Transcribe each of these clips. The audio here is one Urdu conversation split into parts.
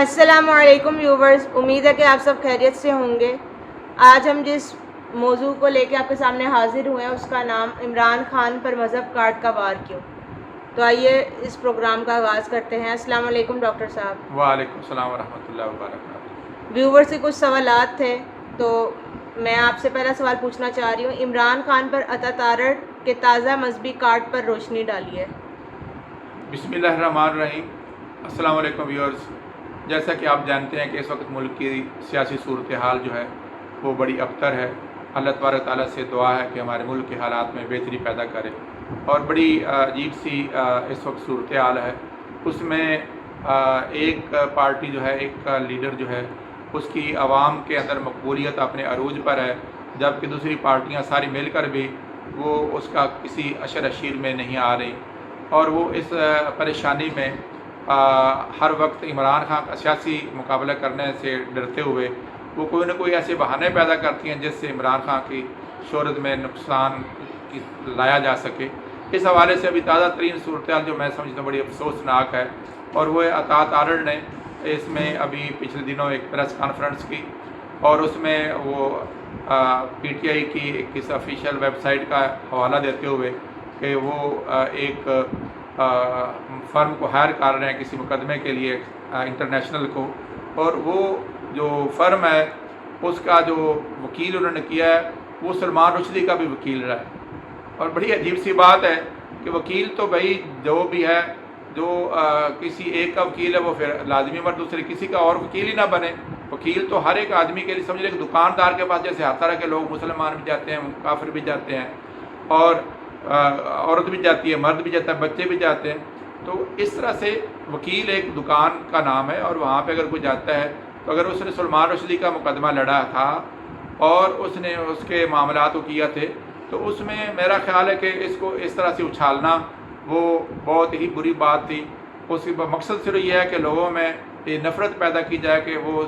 السلام علیکم ویورز، امید ہے کہ آپ سب خیریت سے ہوں گے۔ آج ہم جس موضوع کو لے کے آپ کے سامنے حاضر ہوئے ہیں اس کا نام عمران خان پر مذہب کارڈ کا وار کیوں۔ تو آئیے اس پروگرام کا آغاز کرتے ہیں۔ السلام علیکم ڈاکٹر صاحب۔ وعلیکم السلام ورحمۃ اللہ وبرکاتہ۔ ویور سے کچھ سوالات تھے تو میں آپ سے پہلا سوال پوچھنا چاہ رہی ہوں، عمران خان پر اتاتارڑ کے تازہ مذہبی کارڈ پر روشنی ڈالیے۔ بسم اللہ الرحمن الرحیم۔ السلام علیکم ویورز۔ جیسا کہ آپ جانتے ہیں کہ اس وقت ملک کی سیاسی صورتحال جو ہے وہ بڑی ابتر ہے۔ اللہ تبارک تعالیٰ سے دعا ہے کہ ہمارے ملک کے حالات میں بہتری پیدا کرے، اور بڑی عجیب سی اس وقت صورتحال ہے۔ اس میں ایک پارٹی جو ہے، ایک لیڈر جو ہے، اس کی عوام کے اندر مقبولیت اپنے عروج پر ہے، جبکہ دوسری پارٹیاں ساری مل کر بھی وہ اس کا کسی اشر اشیر میں نہیں آ رہی، اور وہ اس پریشانی میں ہر وقت عمران خان کا سیاسی مقابلہ کرنے سے ڈرتے ہوئے وہ کوئی نہ کوئی ایسے بہانے پیدا کرتی ہیں جس سے عمران خان کی شہرت میں نقصان لایا جا سکے۔ اس حوالے سے ابھی تازہ ترین صورتحال جو میں سمجھتا ہوں بڑی افسوسناک ہے، اور وہ اتاتارڑ نے اس میں ابھی پچھلے دنوں ایک پریس کانفرنس کی، اور اس میں وہ پی ٹی آئی کی کس آفیشیل ویب سائٹ کا حوالہ دیتے ہوئے کہ وہ ایک فرم کو ہائر کر رہے ہیں کسی مقدمے کے لیے انٹرنیشنل کو، اور وہ جو فرم ہے اس کا جو وکیل انہوں نے کیا ہے وہ سلمان رشدی کا بھی وکیل رہا ہے۔ اور بڑی عجیب سی بات ہے کہ وکیل تو بھائی جو بھی ہے، جو کسی ایک کا وکیل ہے وہ پھر لازمی مر دوسرے کسی کا اور وکیل ہی نہ بنے۔ وکیل تو ہر ایک آدمی کے لیے، سمجھ لیں کہ دکاندار کے پاس جیسے ہر طرح کے لوگ، مسلمان بھی جاتے ہیں، کافر بھی جاتے ہیں، اور عورت بھی جاتی ہے، مرد بھی جاتا ہے، بچے بھی جاتے ہیں، تو اس طرح سے وکیل ایک دکان کا نام ہے، اور وہاں پہ اگر کوئی جاتا ہے تو اگر اس نے سلمان رشدی کا مقدمہ لڑا تھا اور اس نے اس کے معاملات کو کیا تھے، تو اس میں میرا خیال ہے کہ اس کو اس طرح سے اچھالنا وہ بہت ہی بری بات تھی۔ اس کا مقصد صرف یہ ہے کہ لوگوں میں یہ نفرت پیدا کی جائے کہ وہ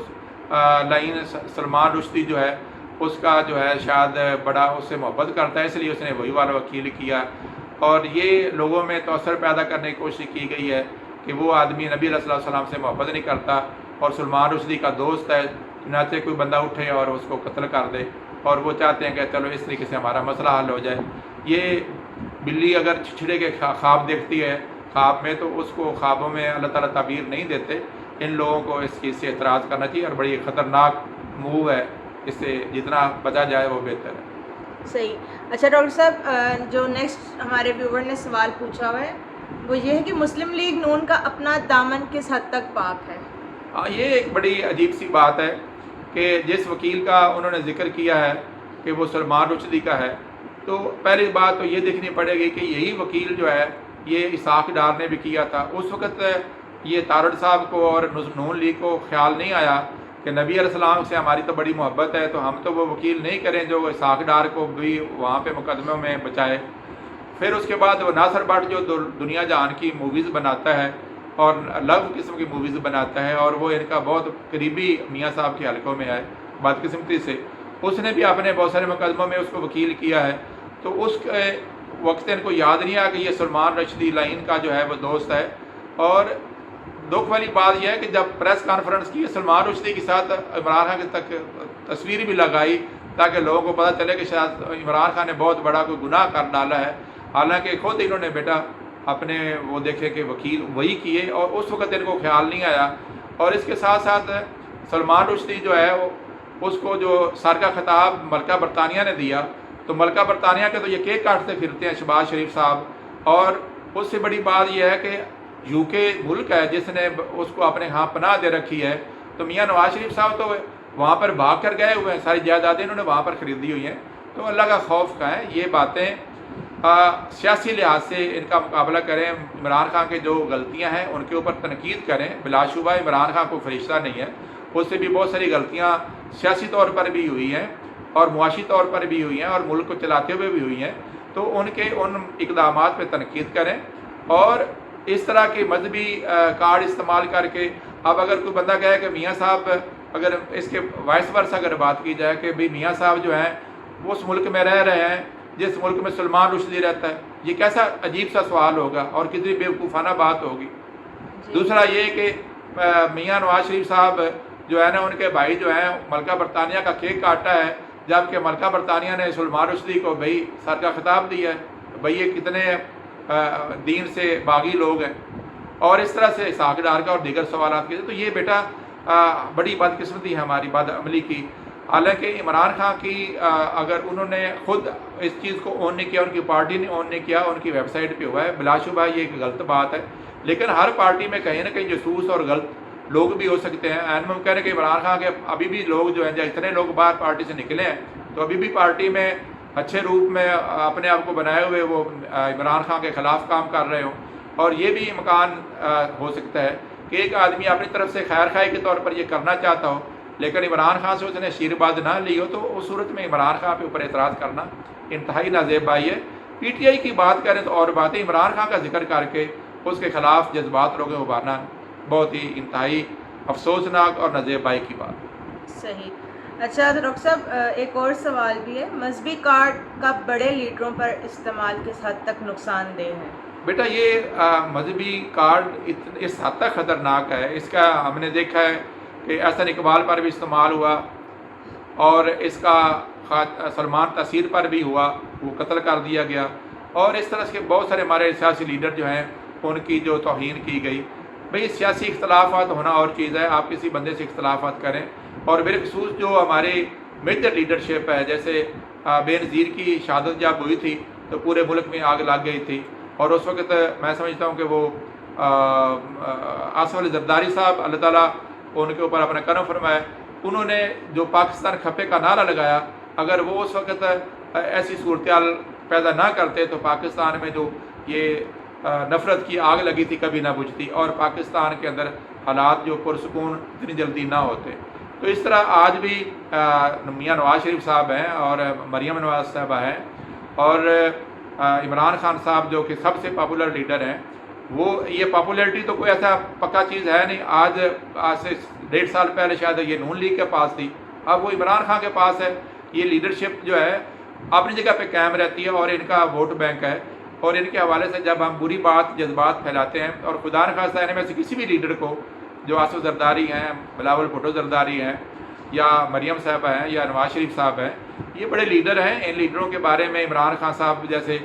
لائن سلمان رشدی جو ہے اس کا جو ہے شاید بڑا اس سے محبت کرتا ہے، اس لیے اس نے وہی والا وکیل کیا، اور یہ لوگوں میں تاثر پیدا کرنے کی کوشش کی گئی ہے کہ وہ آدمی نبی علیہ الصلوۃ والسلام سے محبت نہیں کرتا اور سلمان رشدی کا دوست ہے، چنانچہ کوئی بندہ اٹھے اور اس کو قتل کر دے، اور وہ چاہتے ہیں کہ چلو اس طریقے سے ہمارا مسئلہ حل ہو جائے۔ یہ بلی اگر چھچھڑے کے خواب دیکھتی ہے خواب میں، تو اس کو خوابوں میں اللہ تعالیٰ تعبیر نہیں دیتے۔ ان لوگوں کو اس چیز سے اعتراض کرنا چاہیے، اور بڑی خطرناک موو ہے، اس سے جتنا بچا جائے وہ بہتر ہے۔ صحیح۔ اچھا ڈاکٹر صاحب، جو نیکسٹ ہمارے ویور نے سوال پوچھا ہوا ہے وہ یہ ہے کہ مسلم لیگ نون کا اپنا دامن کس حد تک پاک ہے؟ یہ ایک بڑی عجیب سی بات ہے کہ جس وکیل کا انہوں نے ذکر کیا ہے کہ وہ سلمان رشدی کا ہے، تو پہلی بات تو یہ دیکھنی پڑے گی کہ یہی وکیل جو ہے یہ اسحاق ڈار نے بھی کیا تھا۔ اس وقت یہ تارڑ صاحب کو اور نون لیگ کو خیال نہیں آیا کہ نبی علیہ السلام سے ہماری تو بڑی محبت ہے، تو ہم تو وہ وکیل نہیں کریں جو اسحاق ڈار کو بھی وہاں پہ مقدموں میں بچائے۔ پھر اس کے بعد وہ ناصر بٹ جو دنیا جہان کی موویز بناتا ہے اور لو قسم کی موویز بناتا ہے، اور وہ ان کا بہت قریبی میاں صاحب کے حلقوں میں ہے بدقسمتی سے، اس نے بھی اپنے بہت سارے مقدموں میں اس کو وکیل کیا ہے۔ تو اس وقت ان کو یاد نہیں آیا کہ یہ سلمان رشدی لائن کا جو ہے وہ دوست ہے۔ اور دکھ والی بات یہ ہے کہ جب پریس کانفرنس کی سلمان رشدی کے ساتھ عمران خان تک تصویر بھی لگائی تاکہ لوگوں کو پتہ چلے کہ شاید عمران خان نے بہت بڑا کوئی گناہ کر ڈالا ہے، حالانکہ خود انہوں نے بیٹا اپنے وہ دیکھے کہ وکیل وہی کیے، اور اس وقت ان کو خیال نہیں آیا۔ اور اس کے ساتھ ساتھ سلمان رشدی جو ہے اس کو جو سر کا خطاب ملکہ برطانیہ نے دیا، تو ملکہ برطانیہ کے تو یہ کیک کاٹتے پھرتے ہیں شہباز شریف صاحب، اور اس سے بڑی بات یہ ہے کہ یو کے ملک ہے جس نے اس کو اپنے ہاں پناہ دے رکھی ہے، تو میاں نواز شریف صاحب تو وہاں پر بھاگ کر گئے ہوئے ہیں، ساری جائیدادیں انہوں نے وہاں پر خریدی ہوئی ہیں۔ تو اللہ کا خوف کا ہے، یہ باتیں سیاسی لحاظ سے ان کا مقابلہ کریں، عمران خان کے جو غلطیاں ہیں ان کے اوپر تنقید کریں۔ بلا شبہ عمران خان کو فرشتہ نہیں ہے، اس سے بھی بہت ساری غلطیاں سیاسی طور پر بھی ہوئی ہیں اور معاشی طور پر بھی ہوئی ہیں اور ملک کو چلاتے ہوئے بھی ہوئی ہیں، تو ان کے ان اقدامات پہ تنقید کریں، اور اس طرح کے مذہبی کارڈ استعمال کر کے اب اگر کوئی بندہ کہے کہ میاں صاحب، اگر اس کے وائس ورثہ اگر بات کی جائے کہ بھی میاں صاحب جو ہیں وہ اس ملک میں رہ رہے ہیں جس ملک میں سلمان رشدی رہتا ہے، یہ کیسا عجیب سا سوال ہوگا اور کتنی بیوقوفانہ بات ہوگی۔ دوسرا یہ کہ میاں نواز شریف صاحب جو ہے نا ان کے بھائی جو ہیں ملکہ برطانیہ کا کیک کاٹا ہے، جبکہ ملکہ برطانیہ نے سلمان رشدی کو بھائی سر کا خطاب دیا ہے۔ بھائی یہ کتنے دین سے باغی لوگ ہیں، اور اس طرح سے اسحاق ڈار کا اور دیگر سوالات کے، تو یہ بیٹا بڑی بدقسمتی ہے ہماری بد عملی کی۔ حالانکہ عمران خان کی اگر انہوں نے خود اس چیز کو اون نہیں کیا، ان کی پارٹی نے اون نہیں کیا، ان کی ویب سائٹ پہ ہوا ہے، بلا شبہ یہ ایک غلط بات ہے، لیکن ہر پارٹی میں کہیں نہ کہیں جاسوس اور غلط لوگ بھی ہو سکتے ہیں۔ عین ممکن ہے کہ عمران خان کے ابھی بھی لوگ جو ہیں، اتنے لوگ باہر پارٹی سے نکلے ہیں تو ابھی بھی پارٹی میں اچھے روپ میں اپنے آپ کو بنائے ہوئے وہ عمران خان کے خلاف کام کر رہے ہوں، اور یہ بھی امکان ہو سکتا ہے کہ ایک آدمی اپنی طرف سے خیر خواہی کے طور پر یہ کرنا چاہتا ہو، لیکن عمران خان سے اس نے آشیرواد نہ لی ہو، تو اس صورت میں عمران خان کے اوپر اعتراض کرنا انتہائی نازیب بائی ہے۔ پی ٹی آئی کی بات کریں تو اور باتیں، عمران خان کا ذکر کر کے اس کے خلاف جذبات لوگوں کو ابھارنا بہت ہی انتہائی افسوسناک اور نازیب بائی کی بات۔ صحیح۔ اچھا تو ڈاکٹر صاحب ایک اور سوال بھی ہے، مذہبی کارڈ کا بڑے لیڈروں پر استعمال کس حد تک نقصان دہ ہے؟ بیٹا یہ مذہبی کارڈ اس حد تک خطرناک ہے، اس کا ہم نے دیکھا ہے کہ احسن اقبال پر بھی استعمال ہوا، اور اس کا سلمان تاثیر پر بھی ہوا، وہ قتل کر دیا گیا، اور اس طرح کے بہت سارے ہمارے سیاسی لیڈر جو ہیں ان کی جو توہین کی گئی۔ بھئی سیاسی اختلافات ہونا اور چیز ہے، آپ کسی بندے سے اختلافات کریں، اور بالخصوص جو ہماری میجر لیڈرشپ ہے، جیسے بے نظیر کی شہادت جب ہوئی تھی تو پورے ملک میں آگ لگ گئی تھی، اور اس وقت میں سمجھتا ہوں کہ وہ آصف علی زرداری صاحب اللہ تعالیٰ ان کے اوپر اپنا کرم فرمائے، انہوں نے جو پاکستان کھپے کا نعرہ لگایا، اگر وہ اس وقت ایسی صورتحال پیدا نہ کرتے تو پاکستان میں جو یہ نفرت کی آگ لگی تھی کبھی نہ بجھتی، اور پاکستان کے اندر حالات جو پرسکون اتنی جلدی نہ ہوتے۔ تو اس طرح آج بھی میاں نواز شریف صاحب ہیں اور مریم نواز صاحبہ ہیں، اور عمران خان صاحب جو کہ سب سے پاپولر لیڈر ہیں، وہ یہ پاپولیرٹی تو کوئی ایسا پکا چیز ہے نہیں، آج سے 1.5 سال پہلے شاید یہ نون لیگ کے پاس تھی، اب وہ عمران خان کے پاس ہے۔ یہ لیڈرشپ جو ہے اپنی جگہ پہ قائم رہتی ہے، اور ان کا ووٹ بینک ہے، اور ان کے حوالے سے جب ہم بری بات جذبات پھیلاتے ہیں، اور خدا نخواستہ ان میں سے کسی بھی لیڈر کو، جو آصف زرداری ہیں، بلاول بھٹو زرداری ہیں، یا مریم صاحبہ ہیں، یا نواز شریف صاحب ہیں، یہ بڑے لیڈر ہیں، ان لیڈروں کے بارے میں عمران خان صاحب جیسے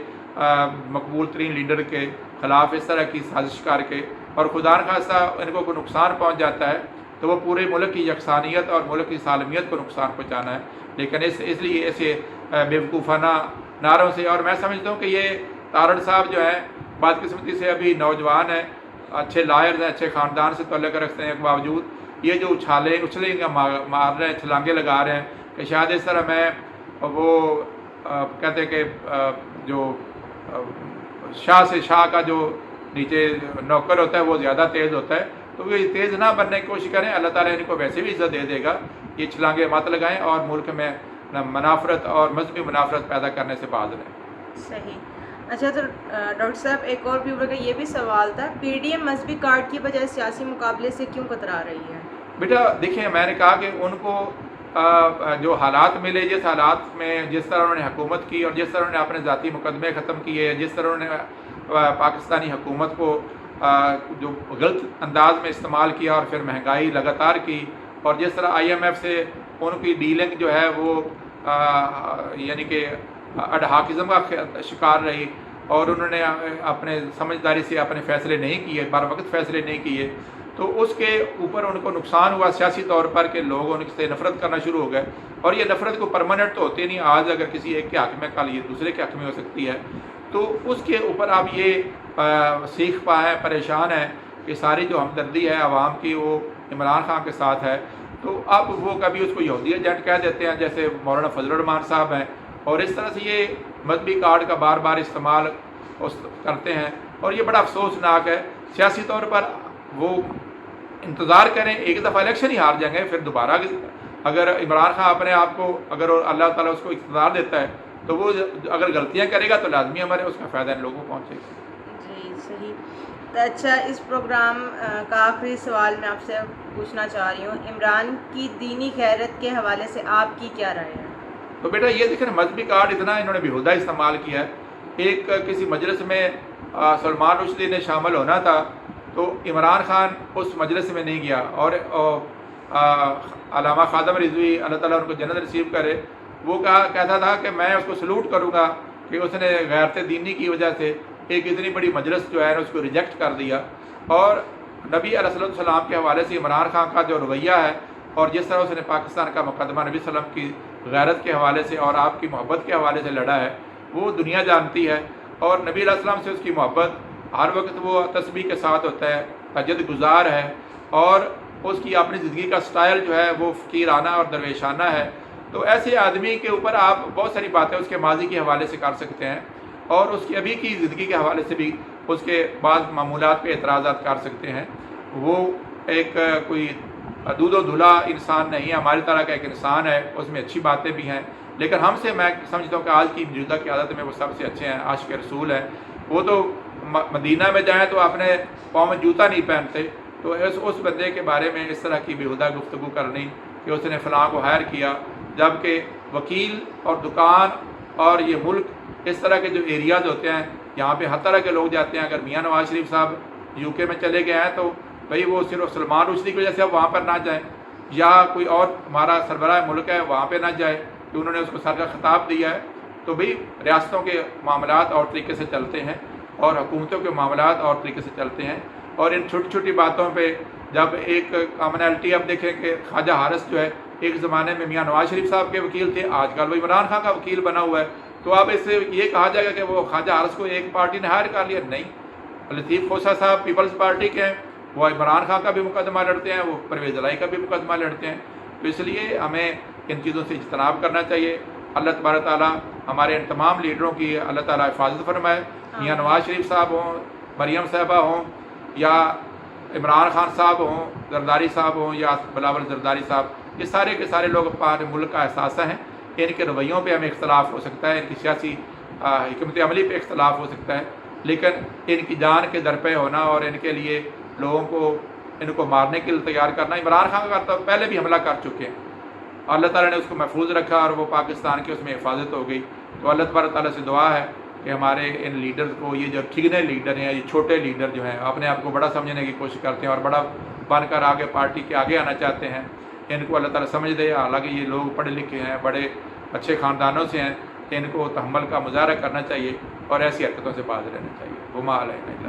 مقبول ترین لیڈر کے خلاف اس طرح کی سازش کر کے، اور خدا نخواستہ ان کو کوئی نقصان پہنچ جاتا ہے تو وہ پورے ملک کی یکسانیت اور ملک کی سالمیت کو نقصان پہنچانا ہے۔ لیکن اس لیے ایسے بیوقوفانہ نعروں سے، اور میں سمجھتا ہوں کہ یہ تارڑ صاحب جو ہیں بدقسمتی سے ابھی نوجوان ہیں، اچھے لائرز ہیں، اچھے خاندان سے تعلق رکھتے ہیں کے باوجود یہ جو اچھلیں مار رہے ہیں، چھلانگے لگا رہے ہیں کہ شاید اس طرح میں وہ کہتے ہیں کہ جو شاہ سے شاہ کا جو نیچے نوکر ہوتا ہے وہ زیادہ تیز ہوتا ہے، تو وہ تیز نہ بننے کی کوشش کریں، اللہ تعالیٰ ان کو ویسے بھی عزت دے دے گا۔ یہ چھلانگے مت لگائیں اور ملک میں منافرت اور مذہبی منافرت پیدا کرنے سے باز رہیں۔ صحیح۔ اچھا تو ڈاکٹر صاحب ایک اور ویور کا یہ بھی سوال تھا، پی ڈی ایم مذہبی کارڈ کی بجائے سیاسی مقابلے سے کیوں کترا رہی ہے؟ بیٹا دیکھیں، میں نے کہا کہ ان کو جو حالات ملے، جس حالات میں جس طرح انہوں نے حکومت کی، اور جس طرح انہوں نے اپنے ذاتی مقدمے ختم کیے، جس طرح انہوں نے پاکستانی حکومت کو جو غلط انداز میں استعمال کیا، اور پھر مہنگائی لگاتار کی، اور جس طرح آئی ایم ایف سے ان کی ڈیلنگ جو ہے وہ یعنی کہ اڈہاکزم کا شکار رہی، اور انہوں نے اپنے سمجھداری سے اپنے فیصلے نہیں کیے، بر وقت فیصلے نہیں کیے، تو اس کے اوپر ان کو نقصان ہوا سیاسی طور پر کہ لوگ ان سے نفرت کرنا شروع ہو گئے، اور یہ نفرت کو پرماننٹ تو ہوتی نہیں، آج اگر کسی ایک کے حق میں کل یہ دوسرے کے حق میں ہو سکتی ہے، تو اس کے اوپر اب یہ سیکھ پائے، پریشان ہیں کہ ساری جو ہمدردی ہے عوام کی وہ عمران خان کے ساتھ ہے، تو اب وہ کبھی اس کو یہودی ایجنٹ کہہ دیتے ہیں جیسے مولانا فضل الرحمان صاحب ہیں، اور اس طرح سے یہ مذہبی کارڈ کا بار بار استعمال کرتے ہیں، اور یہ بڑا افسوسناک ہے۔ سیاسی طور پر وہ انتظار کریں، ایک دفعہ الیکشن ہی ہار جائیں گے، پھر دوبارہ اگر عمران خان اپنے آپ کو، اگر اللہ تعالیٰ اس کو اقتدار دیتا ہے تو وہ اگر غلطیاں کرے گا تو لازمی ہمارے اس کا فائدہ ان لوگوں کو پہنچے گا۔ جی صحیح۔ تو اچھا اس پروگرام کا آخری سوال میں آپ سے پوچھنا چاہ رہی ہوں، عمران کی دینی غیرت کے حوالے سے آپ کی کیا رائے ہے؟ تو بیٹا یہ دیکھیں، مذہبی کارڈ اتنا انہوں نے بیہودہ استعمال کیا ہے۔ ایک کسی مجلس میں سلمان رشدی نے شامل ہونا تھا، تو عمران خان اس مجلس میں نہیں گیا، اور علامہ خادم رضوی اللہ تعالیٰ ان کو جنت نصیب کرے، وہ کہتا تھا کہ میں اس کو سلوٹ کروں گا کہ اس نے غیرت دینی کی وجہ سے ایک اتنی بڑی مجلس جو ہے اس کو ریجیکٹ کر دیا۔ اور نبی علیہ السلام کے حوالے سے عمران خان کا جو رویہ ہے اور جس طرح اس نے پاکستان کا مقدمہ نبی صلی اللہ علیہ وسلم کی غیرت کے حوالے سے اور آپ کی محبت کے حوالے سے لڑا ہے، وہ دنیا جانتی ہے، اور نبی علیہ السلام سے اس کی محبت ہر وقت وہ تسبیح کے ساتھ ہوتا ہے، تہجد گزار ہے، اور اس کی اپنی زندگی کا سٹائل جو ہے وہ فقیرانہ اور درویشانہ ہے۔ تو ایسے آدمی کے اوپر آپ بہت ساری باتیں اس کے ماضی کے حوالے سے کر سکتے ہیں، اور اس کی ابھی کی زندگی کے حوالے سے بھی اس کے بعض معمولات پہ اعتراضات کر سکتے ہیں۔ وہ ایک کوئی دودھ و دھلا انسان نہیں ہے، ہماری طرح کا ایک انسان ہے، اس میں اچھی باتیں بھی ہیں، لیکن ہم سے میں سمجھتا ہوں کہ آج کی موجودہ قیادت میں وہ سب سے اچھے ہیں، عاشق رسول ہیں۔ وہ تو مدینہ میں جائیں تو اپنے پاؤں میں جوتا نہیں پہنتے، تو اس بندے کے بارے میں اس طرح کی بیہودہ گفتگو کرنی کہ اس نے فلاں کو ہائر کیا، جبکہ وکیل اور دکان اور یہ ملک اس طرح کے جو ایریاز ہوتے ہیں یہاں پہ ہر طرح کے لوگ جاتے ہیں۔ اگر میاں نواز شریف صاحب یو کے میں چلے گئے ہیں تو بھئی وہ صرف سلمان رشدی کی وجہ سے اب وہاں پر نہ جائیں، یا کوئی اور ہمارا سربراہ ملک ہے وہاں پہ نہ جائے کہ انہوں نے اس کو سر کا خطاب دیا ہے۔ تو بھئی ریاستوں کے معاملات اور طریقے سے چلتے ہیں اور حکومتوں کے معاملات اور طریقے سے چلتے ہیں، اور ان چھوٹی چھوٹی باتوں پہ جب ایک کامنالٹی اب دیکھیں کہ خواجہ حارث جو ہے ایک زمانے میں میاں نواز شریف صاحب کے وکیل تھے، آج کل وہ عمران خان کا وکیل بنا ہوا ہے، تو اب اس سے یہ کہا جائے گا کہ وہ خواجہ حارث کو ایک پارٹی نے ہائر کر لیا؟ نہیں، لطیف خوسا صاحب پیپلز پارٹی کے ہیں، وہ عمران خان کا بھی مقدمہ لڑتے ہیں، وہ پرویز الہی کا بھی مقدمہ لڑتے ہیں۔ تو اس لیے ہمیں ان چیزوں سے اجتناب کرنا چاہیے۔ اللہ تبارک تعالیٰ ہمارے ان تمام لیڈروں کی اللہ تعالیٰ حفاظت فرمائے، میاں نواز شریف صاحب ہوں، مریم صاحبہ ہوں، یا عمران خان صاحب ہوں، زرداری صاحب ہوں، یا بلاول زرداری صاحب، یہ سارے کے سارے لوگ ہمارے ملک کا احساسہ ہیں۔ ان کے رویوں پہ ہمیں اختلاف ہو سکتا ہے، ان کی سیاسی حکمت عملی پہ اختلاف ہو سکتا ہے، لیکن ان کی جان کے درپے ہونا اور ان کے لیے لوگوں کو ان کو مارنے کے لیے تیار کرنا، عمران خان کا پہلے بھی حملہ کر چکے ہیں، اللہ تعالیٰ نے اس کو محفوظ رکھا اور وہ پاکستان کی اس میں حفاظت ہو گئی۔ تو اللہ تبارک تعالیٰ سے دعا ہے کہ ہمارے ان لیڈرز کو، یہ جو ٹھگنے لیڈر ہیں، یہ چھوٹے لیڈر جو ہیں اپنے آپ کو بڑا سمجھنے کی کوشش کرتے ہیں اور بڑا بن کر آگے پارٹی کے آگے آنا چاہتے ہیں، ان کو اللہ تعالیٰ سمجھ دے۔ حالانکہ یہ لوگ پڑھے لکھے ہیں، بڑے اچھے خاندانوں سے ہیں، ان کو تحمل کا مظاہرہ کرنا چاہیے اور ایسی حرکتوں سے باز رہنا چاہیے۔ وما علینا